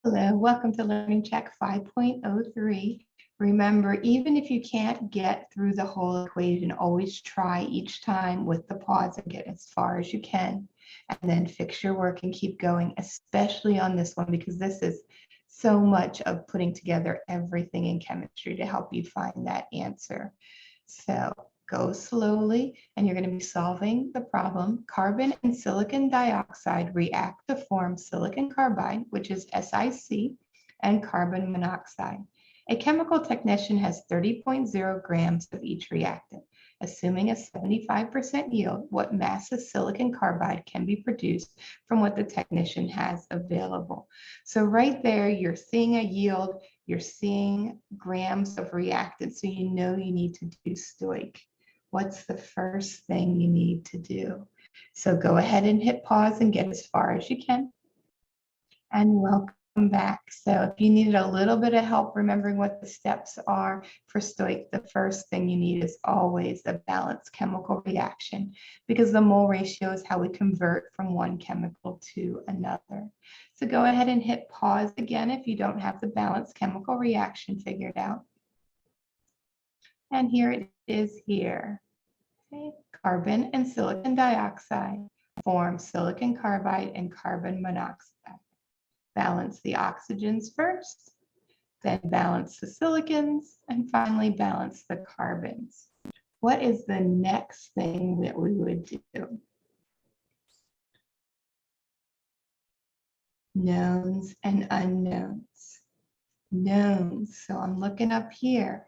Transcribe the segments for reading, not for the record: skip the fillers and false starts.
Hello, welcome to Learning Check 5.03. Remember, even if you can't get through the whole equation, always try each time with the pause and get as far as you can, and then fix your work and keep going, especially on this one, because this is so much of putting together everything in chemistry to help you find that answer. So go slowly, and you're going to be solving the problem. Carbon and silicon dioxide react to form silicon carbide, which is SiC, and carbon monoxide. A chemical technician has 30.0 grams of each reactant. Assuming a 75% yield, what mass of silicon carbide can be produced from what the technician has available? So right there, you're seeing a yield, you're seeing grams of reactant, so you know you need to do Stoich. What's the first thing you need to do? So go ahead and hit pause and get as far as you can. And welcome back. So if you needed a little bit of help remembering what the steps are for Stoich, the first thing you need is always a balanced chemical reaction, because the mole ratio is how we convert from one chemical to another. So go ahead and hit pause again if you don't have the balanced chemical reaction figured out. And here it is here. Okay. Carbon and silicon dioxide form silicon carbide and carbon monoxide. Balance the oxygens first, then balance the silicons, and finally balance the carbons. What is the next thing that we would do? Knowns and unknowns. Knowns, so I'm looking up here.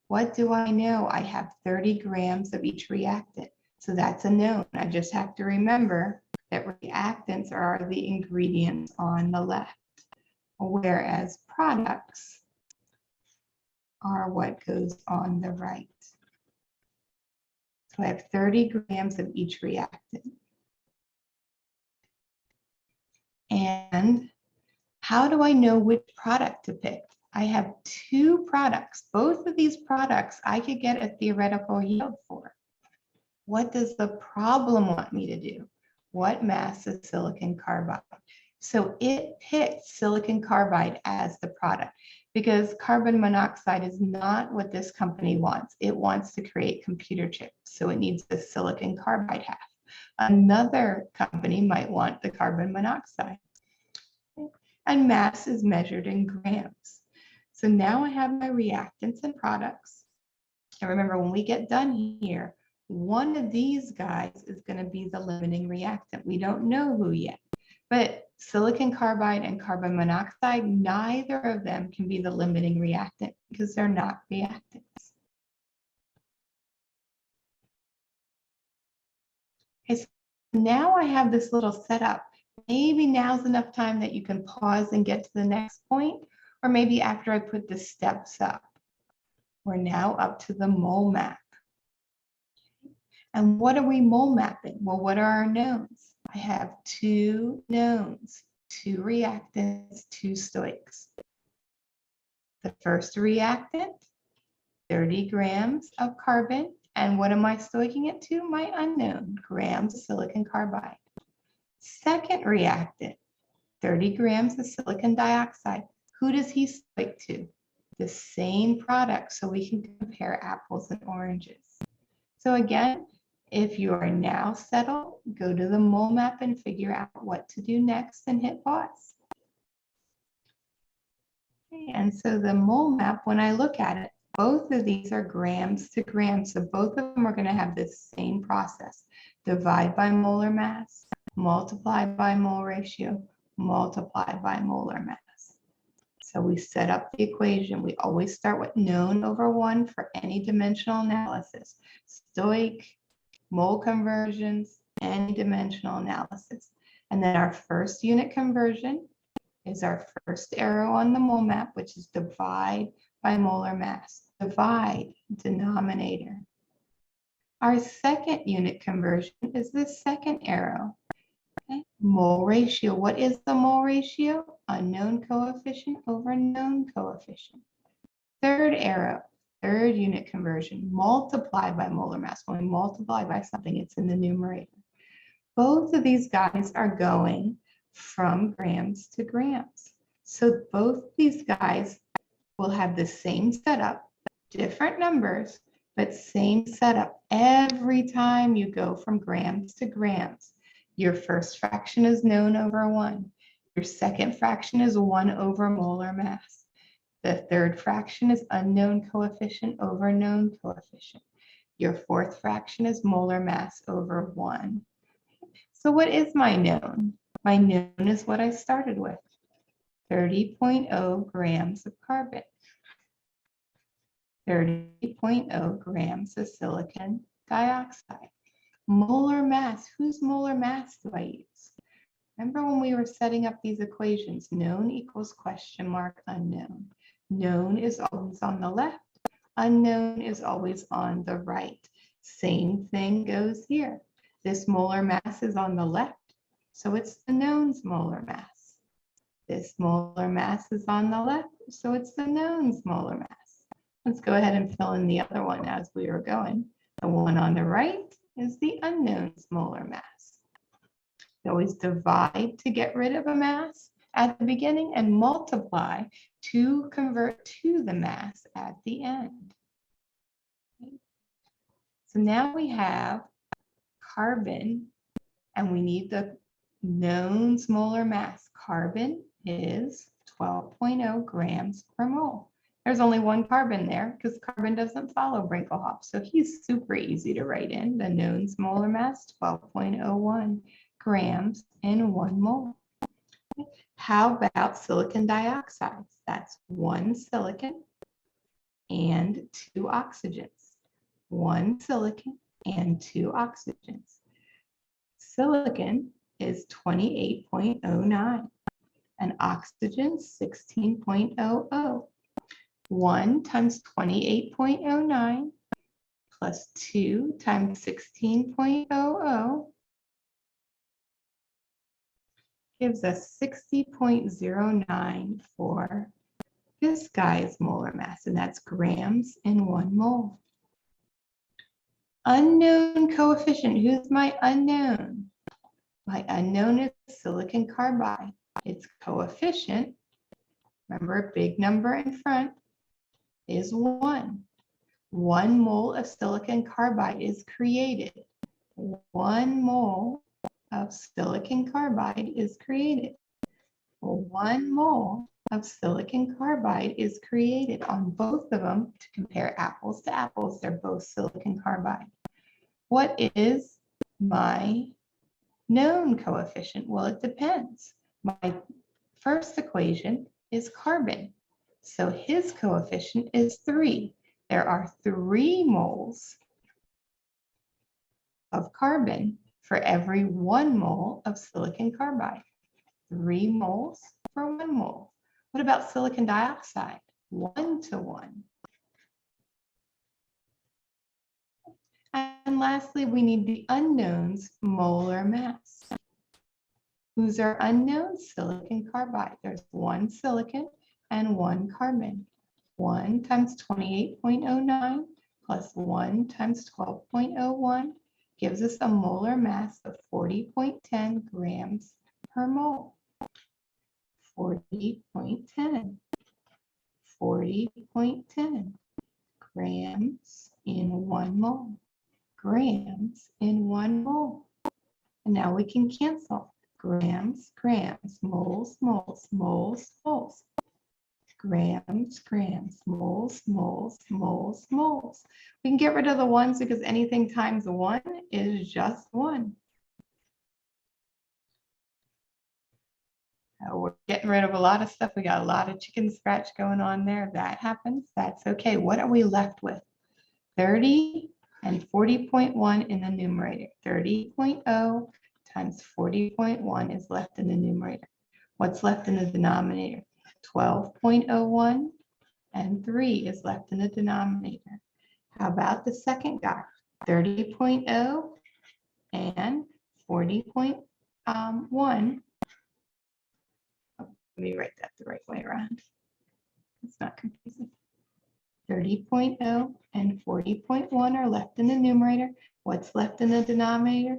What do I know? I have 30 grams of each reactant. So that's a known. I just have to remember that reactants are the ingredients on the left, whereas products are what goes on the right. So I have 30 grams of each reactant. And how do I know which product to pick? I have two products. Both of these products I could get a theoretical yield for. What does the problem want me to do? What mass is silicon carbide? So it picked silicon carbide as the product because carbon monoxide is not what this company wants. It wants to create computer chips, so it needs the silicon carbide half. Another company might want the carbon monoxide. And mass is measured in grams. So now I have my reactants and products. And remember, when we get done here, one of these guys is going to be the limiting reactant. We don't know who yet, but silicon carbide and carbon monoxide, neither of them can be the limiting reactant because they're not reactants. Okay, so now I have this little setup. Maybe now's enough time that you can pause and get to the next point, or maybe after I put the steps up. We're now up to the mole map. And what are we mole mapping? Well, what are our knowns? I have two knowns, two reactants, two stoichs. The first reactant, 30 grams of carbon. And what am I stoiching it to? My unknown, grams of silicon carbide. Second reactant, 30 grams of silicon dioxide. Who does he stoich to? The same product, so we can compare apples and oranges. So again, if you are now settled, go to the mole map and figure out what to do next and hit pause. Okay, and so the mole map, when I look at it, both of these are grams to grams. So both of them are going to have this same process. Divide by molar mass, multiply by mole ratio, multiply by molar mass. So we set up the equation. We always start with known over 1 for any dimensional analysis. Stoich, mole conversions, any dimensional analysis. And then our first unit conversion is our first arrow on the mole map, which is divide by molar mass. Divide, denominator. Our second unit conversion is the second arrow. Okay. Mole ratio. What is the mole ratio? Unknown coefficient over known coefficient. Third arrow, third unit conversion, multiply by molar mass. When we multiply by something, it's in the numerator. Both of these guys are going from grams to grams. So both these guys will have the same setup, different numbers, but same setup every time you go from grams to grams. Your first fraction is known over 1. Your second fraction is 1 over molar mass. The third fraction is unknown coefficient over known coefficient. Your fourth fraction is molar mass over 1. So what is my known? My known is what I started with, 30.0 grams of carbon, 30.0 grams of silicon dioxide. Molar mass, whose molar mass do I use? Remember when we were setting up these equations, known equals question mark unknown. Known is always on the left, unknown is always on the right. Same thing goes here. This molar mass is on the left, so it's the known's molar mass. This molar mass is on the left, so it's the known's molar mass. Let's go ahead and fill in the other one as we are going. The one on the right is the unknown's molar mass. You always divide to get rid of a mass at the beginning and multiply to convert to the mass at the end. So now we have carbon, and we need the known's molar mass. Carbon is 12.0 grams per mole. There's only one carbon there because carbon doesn't follow Brinkelhoff. So he's super easy to write in. The known's molar mass, 12.01 grams in 1 mole. How about silicon dioxide? That's 1 silicon and 2 oxygens. 1 silicon and 2 oxygens. Silicon is 28.09 and oxygen 16.00. 1 times 28.09 plus 2 times 16.00 gives us 60.09 for this guy's molar mass, and that's grams in 1 mole. Unknown coefficient, who's my unknown? My unknown is silicon carbide. Its coefficient, remember a big number in front, is 1. 1 mole of silicon carbide is created. 1 mole of silicon carbide is created. 1 mole of silicon carbide is created on both of them. To compare apples to apples, they're both silicon carbide. What is my known coefficient? Well, it depends. My first equation is carbon, so his coefficient is 3. There are 3 moles of carbon for every 1 mole of silicon carbide. 3 moles for 1 mole. What about silicon dioxide? 1 to 1. And lastly, we need the unknown's molar mass. Who's our unknown? Silicon carbide. There's 1 silicon and 1 carbon. 1 times 28.09 plus 1 times 12.01 gives us a molar mass of 40.10 grams per mole. 40.10. 40.10 grams in 1 mole. Grams in 1 mole. And now we can cancel. Grams, grams, moles, moles, moles, moles. Grams, grams, moles, moles, moles, moles. We can get rid of the ones because anything times 1 is just 1. We're getting rid of a lot of stuff. We got a lot of chicken scratch going on there. That happens. That's okay. What are we left with? 30 and 40.1 in the numerator. 30.0 times 40.1 is left in the numerator. What's left in the denominator? 12.01 and 3 is left in the denominator. How about the second guy? 30.0 and 40.1. Let me write that the right way around. It's not confusing. 30.0 and 40.1 are left in the numerator. What's left in the denominator?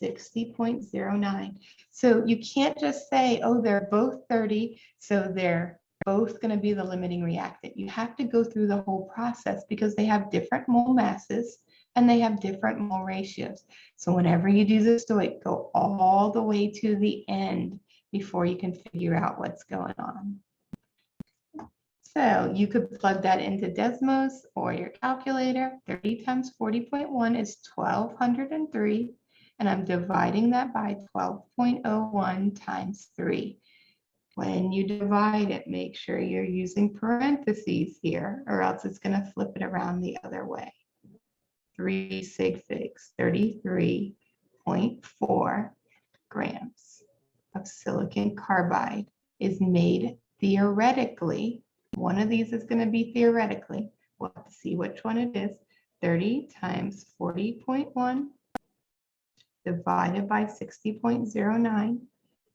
60.09. So you can't just say, oh, they're both 30, so they're both going to be the limiting reactant. You have to go through the whole process because they have different mole masses and they have different mole ratios. So whenever you do the Stoich, go all the way to the end before you can figure out what's going on. So you could plug that into Desmos or your calculator. 30 times 40.1 is 1,203. And I'm dividing that by 12.01 times 3. When you divide it, make sure you're using parentheses here, or else it's going to flip it around the other way. 3 sig figs, 33.4 grams of silicon carbide is made theoretically. One of these is going to be theoretically. We'll have to see which one it is. 30 times 40.1 divided by 60.09.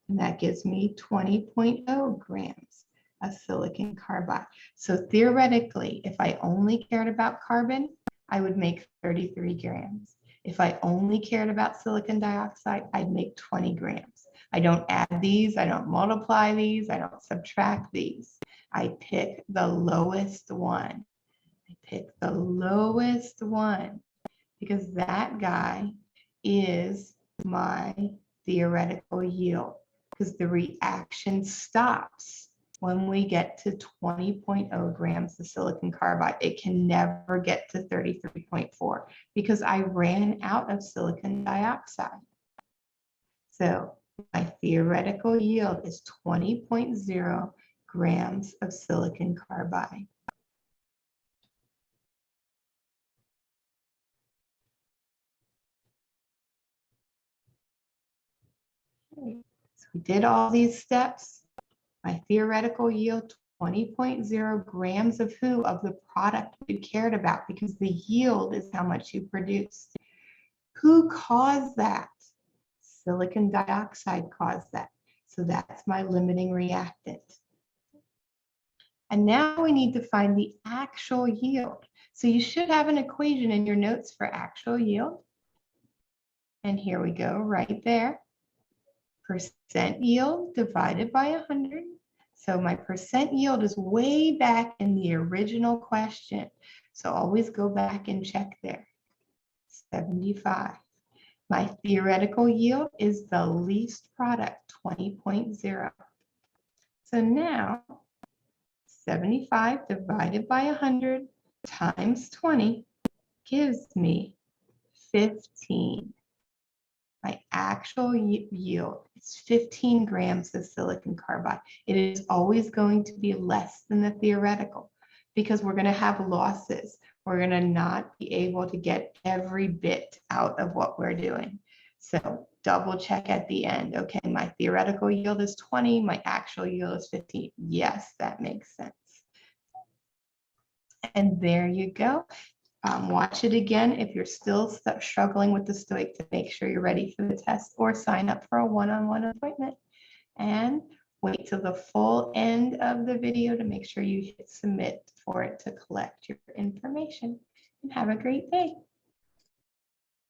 And that gives me 20.0 grams of silicon carbide. So theoretically, if I only cared about carbon, I would make 33 grams. If I only cared about silicon dioxide, I'd make 20 grams. I don't add these, I don't multiply these, I don't subtract these. I pick the lowest one. I pick the lowest one because that guy is my theoretical yield, because the reaction stops when we get to 20.0 grams of silicon carbide. It can never get to 33.4 because I ran out of silicon dioxide. So my theoretical yield is 20.0 grams of silicon carbide. So we did all these steps. My theoretical yield, 20.0 grams of who? Of the product you cared about, because the yield is how much you produced. Who caused that? Silicon dioxide caused that. So that's my limiting reactant. And now we need to find the actual yield. So you should have an equation in your notes for actual yield. And here we go, right there. Percent yield divided by 100. So my percent yield is way back in the original question. So always go back and check there. 75. My theoretical yield is the least product, 20.0. So now 75 divided by 100 times 20 gives me 15. My actual yield is 15 grams of silicon carbide. It is always going to be less than the theoretical because we're going to have losses. We're going to not be able to get every bit out of what we're doing. So double check at the end. Okay, my theoretical yield is 20. My actual yield is 15. Yes, that makes sense. And there you go. Watch it again if you're still struggling with the Stoich to make sure you're ready for the test, or sign up for a one-on-one appointment. And wait till the full end of the video to make sure you hit submit for it to collect your information. And have a great day.